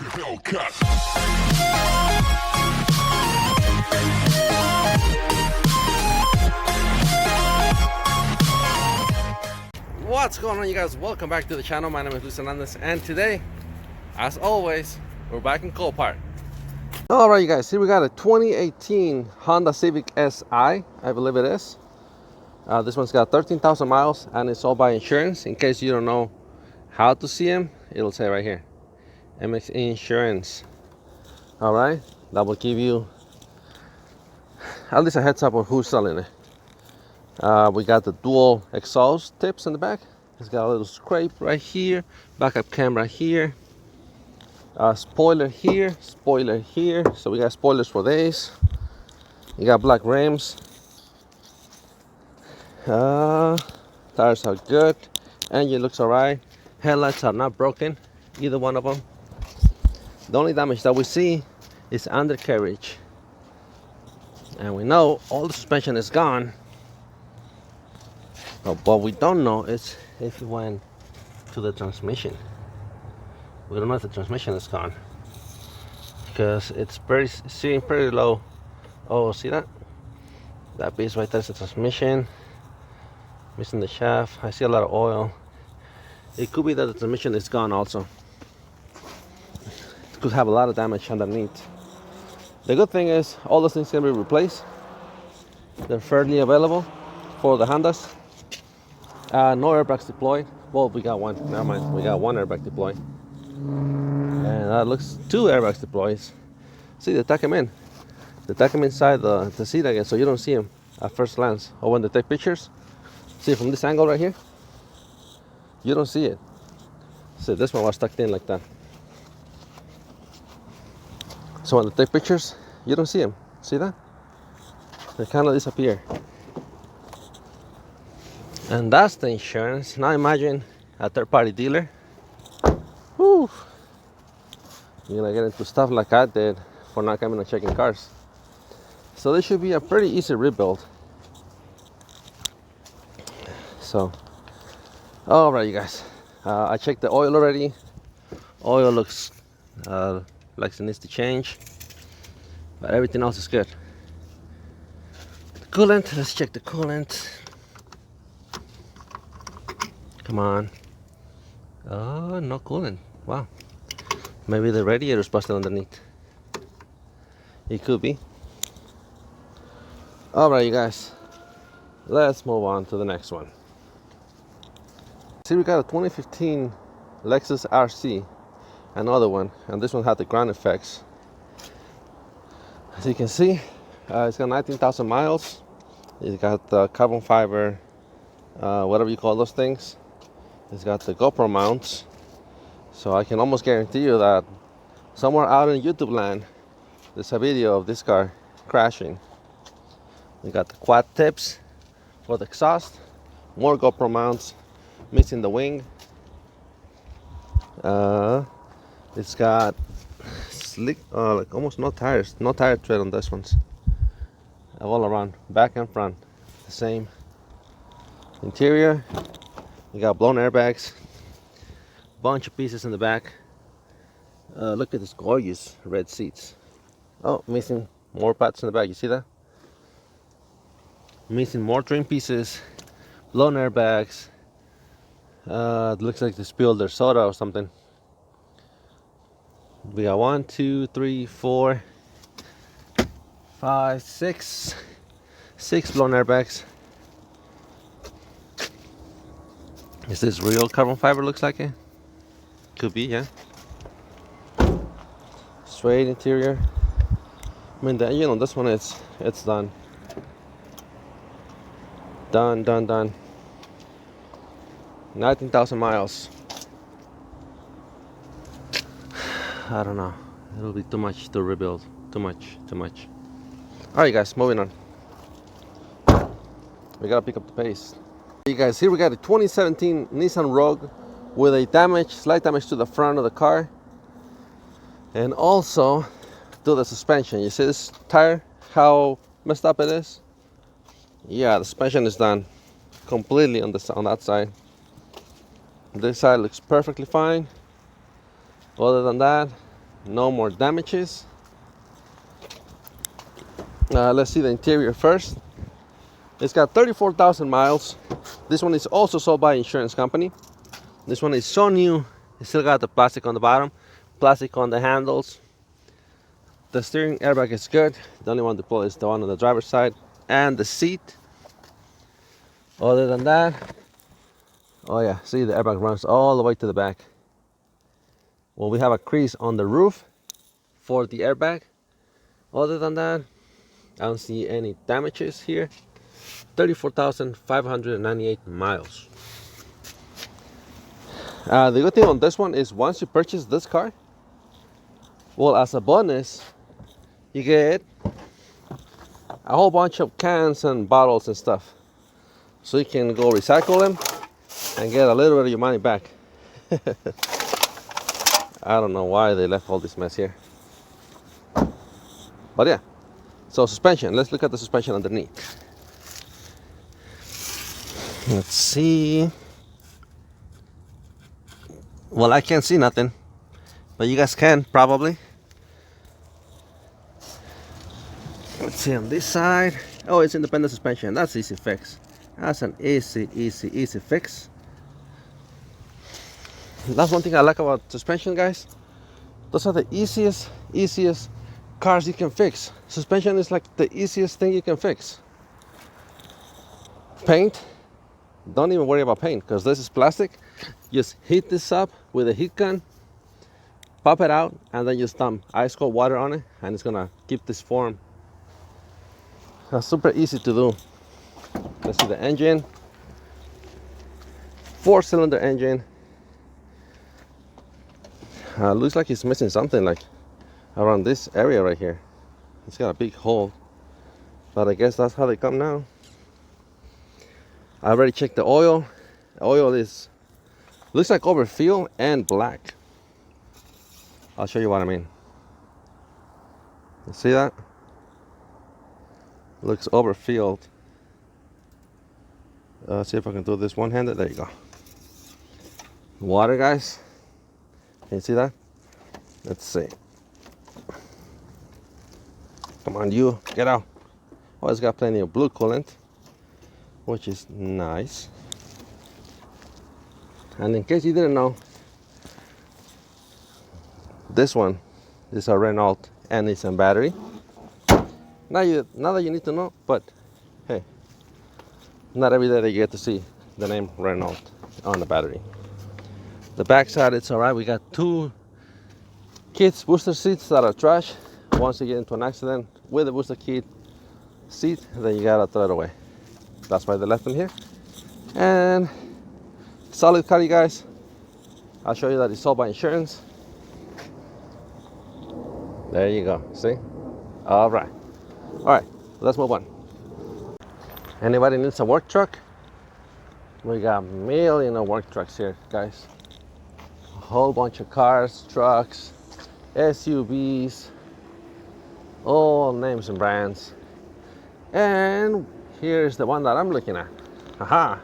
Hellcat. What's going on, you guys? Welcome back to the channel. My name is Luis Hernandez, and today, as always, we're back in Copart. Alright, you guys, here we got a 2018 Honda Civic SI, I believe it is. This one's got 13,000 miles and it's all by insurance. In case you don't know how to see them, it'll say right here, MX Insurance. Alright, that will give you at least a heads up on who's selling it. We got the dual exhaust tips in the back. It's got a little scrape right here, backup camera here, spoiler here, spoiler here. So we got spoilers for days. You got black rims. Tires are good. Engine looks alright. Headlights are not broken, either one of them. The only damage that we see is undercarriage. And we know all the suspension is gone. But what we don't know is if it went to the transmission. We don't know if the transmission is gone because it's sitting pretty low. Oh, see that? That piece right there is the transmission. Missing the shaft. I see a lot of oil. It could be that the transmission is gone also. It could have a lot of damage underneath. The good thing is all those things can be replaced. They're fairly available for the Hondas. No airbags deployed. Well, we got one. Never mind. We got one airbag deployed. And that looks two airbags deployed. See, they tuck them in. They tuck them inside the seat again, so you don't see them at first glance. Or when they take pictures, see from this angle right here, you don't see it. See, this one was tucked in like that. So when they take pictures, you don't see them. See that? They kind of disappear. And that's the insurance. Now imagine a third-party dealer. Whew. You're gonna get into stuff like I did for not coming and checking cars. So this should be a pretty easy rebuild. So, all right, you guys. I checked the oil already. Oil looks like it needs to change, but everything else is good. The coolant. Let's check the coolant. Come on. Oh, no coolant. Wow. Maybe the radiator's busted underneath. It could be. Alright, you guys. Let's move on to the next one. See, we got a 2015 Lexus RC. Another one. And this one had the ground effects. As you can see, it's got 19,000 miles. It's got the carbon fiber, whatever you call those things. It's got the GoPro mounts, so I can almost guarantee you that somewhere out in YouTube land there's a video of this car crashing. We got the quad tips for the exhaust, more GoPro mounts, missing the wing. It's got slick, like almost no tires, no tire tread on this ones. All around, back and front, the same. Interior. You got blown airbags, bunch of pieces in the back. Look at this gorgeous red seats. Oh, missing more parts in the back. You see that? Missing more trim pieces, blown airbags. It looks like they spilled their soda or something. We got 1, 2, 3, 4, 5, 6 blown airbags. Is this real carbon fiber? Looks like it. Could be, yeah. Straight interior. I mean, the engine on this one, it's done. Done. 19,000 miles. I don't know. It'll be too much to rebuild. Too much. Alright, guys, moving on. We gotta pick up the pace. You guys, here we got a 2017 Nissan Rogue with a slight damage to the front of the car, and also to the suspension. You see this tire, how messed up it is? Yeah, the suspension is done completely on that side. This side looks perfectly fine. Other than that, no more damages. Let's see the interior first. It's got 34,000 miles. This one is also sold by an insurance company. This one is so new. It still got the plastic on the bottom, plastic on the handles. The steering airbag is good. The only one to pull is the one on the driver's side and the seat. Other than that, oh yeah, see, the airbag runs all the way to the back. Well, we have a crease on the roof for the airbag. Other than that, I don't see any damages here. 34,598 miles. The good thing on this one is once you purchase this car, well, as a bonus, you get a whole bunch of cans and bottles and stuff. So you can go recycle them and get a little bit of your money back. I don't know why they left all this mess here. But yeah, so suspension. Let's look at the suspension underneath. Let's see. Well, I can't see nothing, but you guys can probably. Let's see on this side. Oh, it's independent suspension. That's easy fix. That's an easy fix. That's one thing I like about suspension, guys. Those are the easiest cars you can fix. Suspension is like the easiest thing you can fix. Paint, don't even worry about paint because this is plastic. Just heat this up with a heat gun, pop it out, and then just dump ice cold water on it, and it's gonna keep this form. That's super easy to do. Let's see the engine. 4-cylinder engine. Looks like it's missing something like around this area right here. It's got a big hole, but I guess that's how they come now. I already checked the oil. The oil looks like overfill and black. I'll show you what I mean. You see that? Looks overfilled. See if I can do this one-handed. There you go. Water, guys. Can you see that? Let's see. Come on, you get out. Oh, it's got plenty of blue coolant, which is nice. And in case you didn't know, this one is a Renault and Nissan battery. Now that you need to know, but hey, not every day that you get to see the name Renault on the battery. The back side, it's all right. We got 2 kids booster seats that are trash. Once you get into an accident with a booster kit seat, then you gotta throw it away. That's why they left them here. And solid car, you guys. I'll show you that it's sold by insurance. There you go. See? All right. All right. Let's move on. Anybody needs a work truck? We got a million of work trucks here, guys. A whole bunch of cars, trucks, SUVs, all names and brands. And here's the one that I'm looking at. Aha!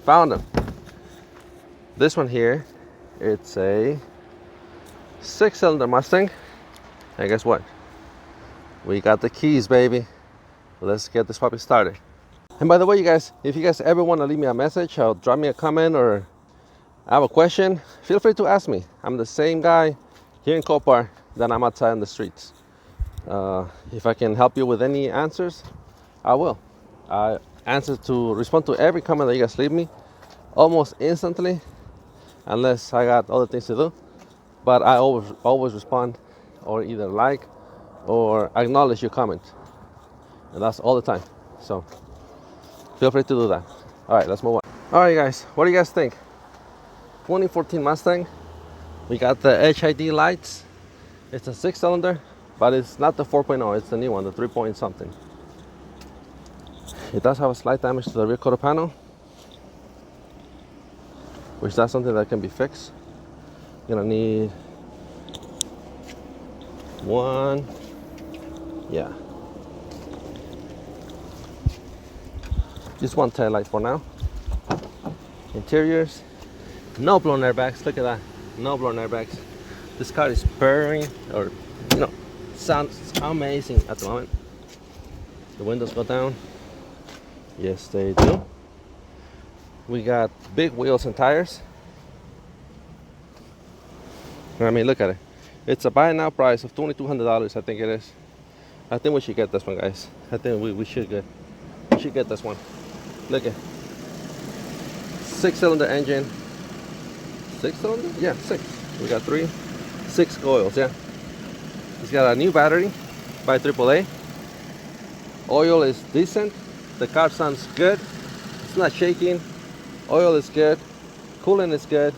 Found them. This one here, it's a 6-cylinder Mustang. And guess what? We got the keys, baby. Let's get this puppy started. And by the way, you guys, if you guys ever want to leave me a message or drop me a comment or have a question, feel free to ask me. I'm the same guy here in Copart that I'm outside in the streets. If I can help you with any answers, I will. I respond to every comment that you guys leave me almost instantly, unless I got other things to do. But I always respond or either like or acknowledge your comment. And that's all the time. So feel free to do that. All right, let's move on. All right, guys, what do you guys think? 2014 Mustang. We got the HID lights. It's a 6-cylinder, but it's not the 4.0. It's the new one, the 3 point something. It does have a slight damage to the rear quarter panel, which that's something that can be fixed. You're gonna need one, yeah, just one tail light for now. Interiors, no blown airbags. Look at that, no blown airbags. This car is purring, or you know, sounds amazing at the moment. The windows go down. Yes, they do. We got big wheels and tires. I mean, look at it. It's a buy now price of $2,200, I think it is. I think we should get this one, guys. I think we should get this one. Look at 6-cylinder engine. 6-cylinder? Yeah, 6. We got 6 coils, yeah. It's got a new battery by AAA. Oil is decent. The car sounds good. It's not shaking. Oil is good. Coolant is good.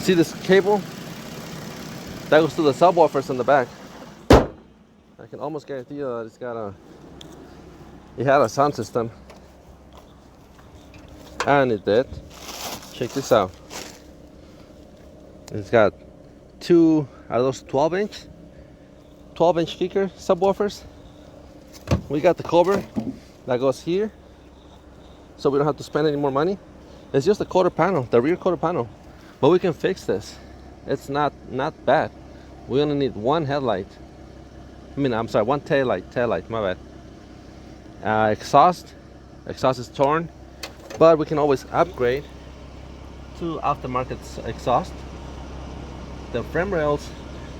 See this cable? That goes to the subwoofers in the back. I can almost guarantee you that it had a sound system. And it did. Check this out. It's got 2 are those 12-inch kicker subwoofers. We got the cover that goes here, so we don't have to spend any more money. It's just a quarter panel, the rear quarter panel, but we can fix this. It's not bad. We only need one headlight. One taillight, my bad. Exhaust is torn, but we can always upgrade to aftermarket exhaust. The frame rails,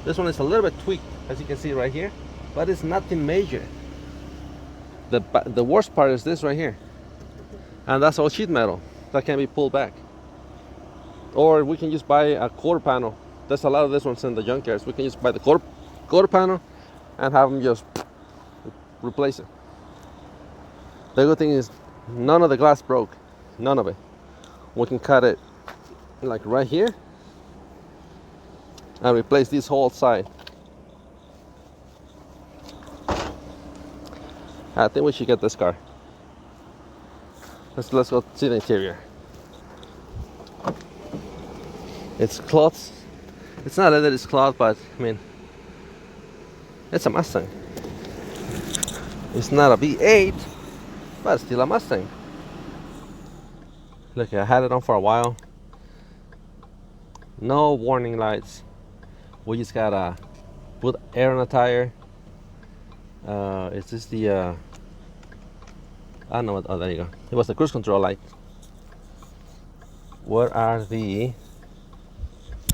this one is a little bit tweaked, as you can see right here, but it's nothing major. The worst part is this right here, and that's all sheet metal that can be pulled back. Or we can just buy a quarter panel. There's a lot of these ones in the junkyards. We can just buy the quarter panel and have them just replace it. The good thing is none of the glass broke, none of it. We can cut it like right here and replace this whole side. I think we should get this car. Let's go see the interior. It's cloth. It's not leather, it's cloth, but I mean, it's a Mustang. It's not a V8, but it's still a Mustang. Look, I had it on for a while. No warning lights. We just gotta put air on the tire. It's just the I don't know what. Oh, there you go. It was the cruise control light. What are the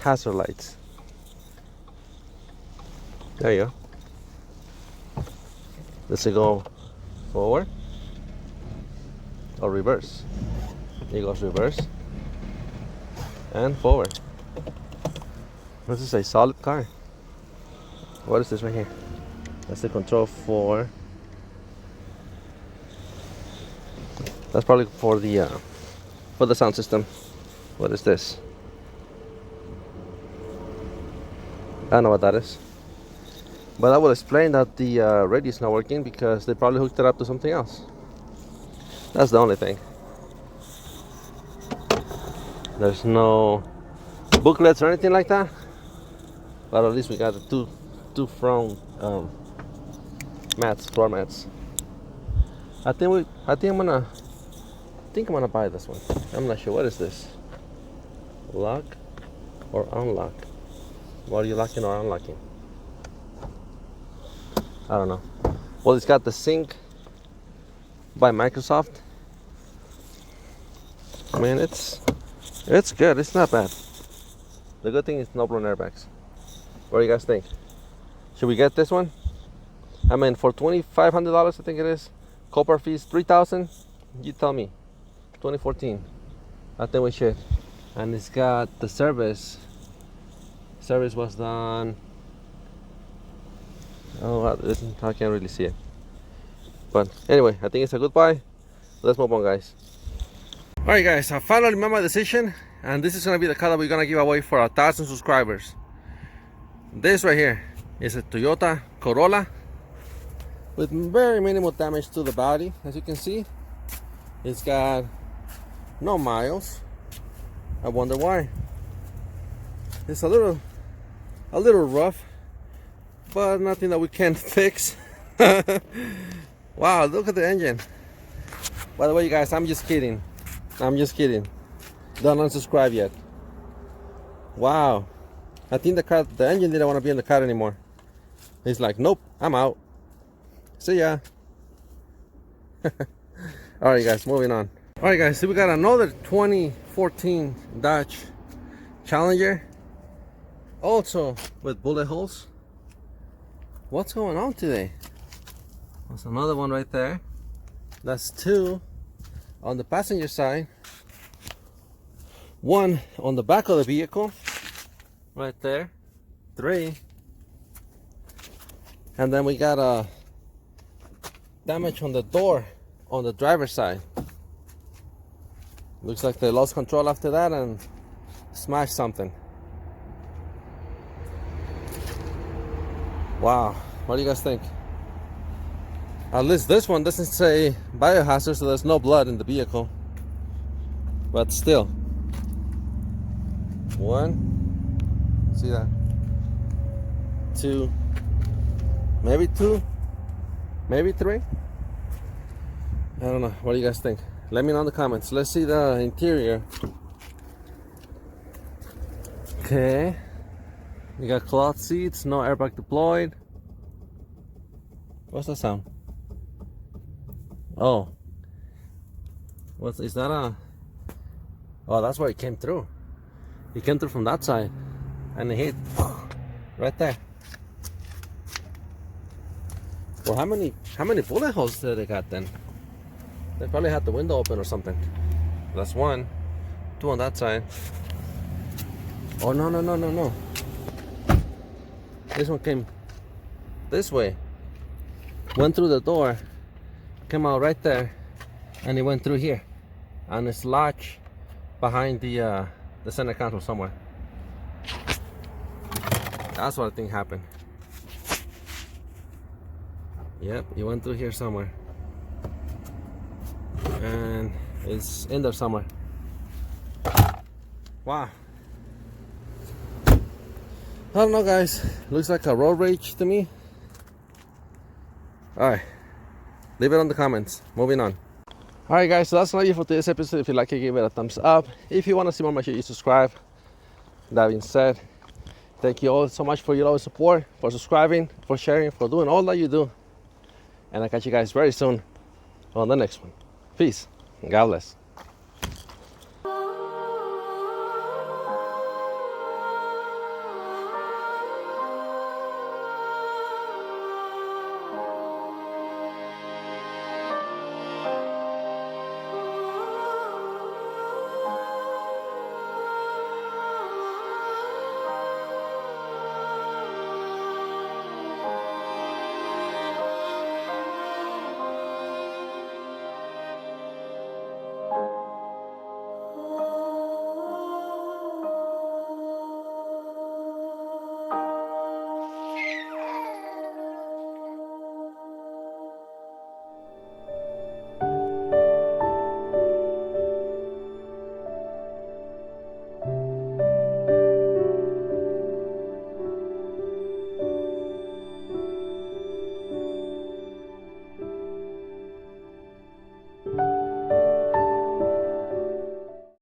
hazard lights? There you go. Does it go forward or reverse? It goes reverse and forward. This is a solid car. What is this right here? That's the control for. That's probably for the sound system. What is this? I don't know what that is. But I will explain that the radio is not working because they probably hooked it up to something else. That's the only thing. There's no booklets or anything like that. But at least we got the two front floor mats. I think I'm gonna buy this one. I'm not sure. What is this? Lock or unlock? What are you locking or unlocking? I don't know. Well, it's got the sync by Microsoft. Man, it's good. It's not bad. The good thing is no blown airbags. What do you guys think? Should we get this one? I mean, for $2,500, I think it is. Copart fees $3,000. You tell me. 2014. I think we should. And it's got the service. Service was done. Oh, I can't really see it. But anyway, I think it's a good buy. Let's move on, guys. Alright, guys, I finally made my decision, and this is gonna be the car that we're gonna give away for 1,000 subscribers. This right here is a Toyota Corolla with very minimal damage to the body. As you can see, it's got no miles. I wonder why. It's a little rough, but nothing that we can't fix. Wow, look at the engine. By the way, you guys, I'm just kidding. Don't unsubscribe yet. Wow. I think the engine didn't want to be in the car anymore. He's like, nope, I'm out. See ya. Alright guys, moving on. Alright guys, so we got another 2014 Dodge Challenger. Also with bullet holes. What's going on today? There's another one right there. That's two on the passenger side. One on the back of the vehicle. Right there. Three. And then we got a damage on the door on the driver's side. Looks like they lost control after that and smashed something. Wow, what do you guys think? At least this one doesn't say biohazard, so there's no blood in the vehicle. But still. One, see that? Two, maybe three. I don't know. What do you guys think? Let me know in the comments. Let's see the interior. Okay. You got cloth seats, no airbag deployed. What's that sound? Oh. Is that a... Oh, that's where it came through. It came through from that side. And it hit right there. Well, how many bullet holes did they got then? They probably had the window open or something. That's one. Two on that side. Oh, no. This one came this way. Went through the door. Came out right there. And it went through here. And it's lodged behind the center console somewhere. That's what I think happened. Yep, it went through here somewhere. And it's in there somewhere. Wow. I don't know guys, looks like a road rage to me. Alright, leave it on the comments. Moving on. Alright guys, so that's all you for today's episode. If you like it, give it a thumbs up. If you want to see more, make sure you subscribe. That being said, thank you all so much for your love and support, for subscribing, for sharing, for doing all that you do. And I'll catch you guys very soon on the next one. Peace. God bless.